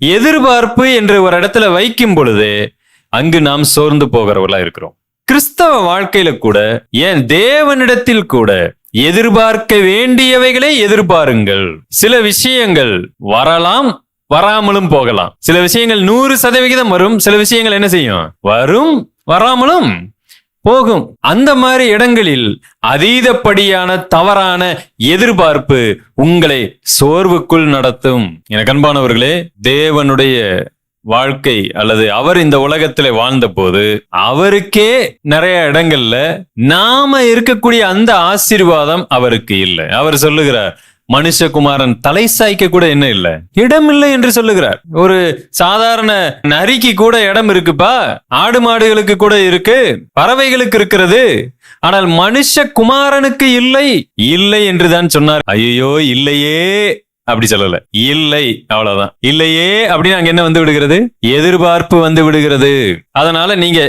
எதிர்பார்ப்பு என்று ஒரு இடத்துல வைக்கும் பொழுது அங்கு நாம் சோர்ந்து போகிறவர்களா இருக்கிறோம். கிறிஸ்தவ வாழ்க்கையில கூட, ஏன் தேவனிடத்தில் கூட எதிர்பார்க்க வேண்டியவைகளை எதிர்பாருங்கள். சில விஷயங்கள் வரலாம், வராமலும் போகலாம். சில விஷயங்கள் 100% வரும், சில விஷயங்கள் என்ன செய்யும், வரும், வராமலும் போகும். அந்த மாதிரி இடங்களில் அதீதப்படியான தவறான எதிர்பார்ப்பு உங்களை சோர்வுக்குள் நடத்தும். எனக்கு அன்பானவர்களே, தேவனுடைய வாழ்க்கை அல்லது அவர் இந்த உலகத்துல வாழ்ந்த போது அவருக்கே நிறைய இடங்கள்ல நாம இருக்கக்கூடிய அந்த ஆசீர்வாதம் அவருக்கு இல்லை. அவர் சொல்லுகிறார், மனுஷகுமாரன் தலை சாய்க்க கூட என்ன இல்லை, இடம் இல்லை என்று சொல்லுகிறார். ஒரு சாதாரண நரிக்கு கூட இடம் இருக்குப்பா, ஆடு மாடுகளுக்கு கூட இருக்கு, பறவைகளுக்கு இருக்கிறது. ஆனால் மனுஷகுமாரனுக்கு இல்லை, இல்லை என்றுதான் சொன்னார். ஐயோ இல்லையே அப்படி சொல்லல, இல்லை அவ்வளவுதான். இல்லையே அப்படின்னு அங்க என்ன வந்து விடுகிறது, எதிர்பார்ப்பு வந்து விடுகிறது. அதனால நீங்க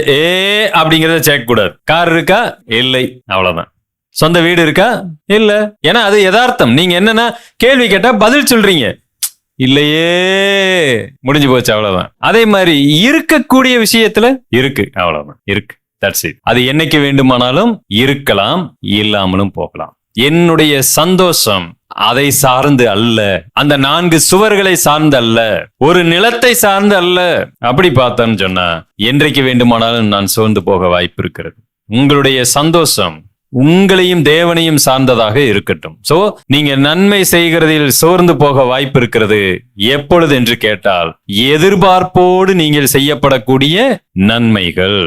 அப்படிங்கறத சேர்க்க கூடாது. கார் இருக்கா, இல்லை, அவ்வளவுதான். சொந்த வீடு இருக்கா, இல்ல. ஏன்னா அது யதார்த்தம். நீங்க என்னன்னா கேள்வி கேட்டா பதில் சொல்றீங்க, இல்லையே, முடிஞ்சு போச்சு, அவ்வளவுதான். அதே மாதிரி இருக்கக்கூடிய விஷயத்துல இருக்கு, அவ்வளவுதான், இருக்கு, தட்ஸ் இட். அது என்னைக்கு வேண்டுமானாலும் இருக்கலாம், இல்லாமலும் போகலாம். என்னுடைய சந்தோஷம் அதை சார்ந்து அல்ல, அந்த 4 சுவர்களை சார்ந்து அல்ல, ஒரு நிலத்தை சார்ந்து அல்ல. அப்படி பார்த்தோன்னு சொன்னா என்றைக்கு வேண்டுமானாலும் நான் சோர்ந்து போக வாய்ப்பு இருக்கிறது. உங்களுடைய சந்தோஷம் உங்களையும் தேவனையும் சார்ந்ததாக இருக்கட்டும். சோ நீங்க நன்மை செய்கிறதில் சோர்ந்து போக வாய்ப்பு இருக்கிறது. எப்பொழுது என்று கேட்டால், எதிர்பார்ப்போடு நீங்கள் செய்யப்படக்கூடிய நன்மைகள்.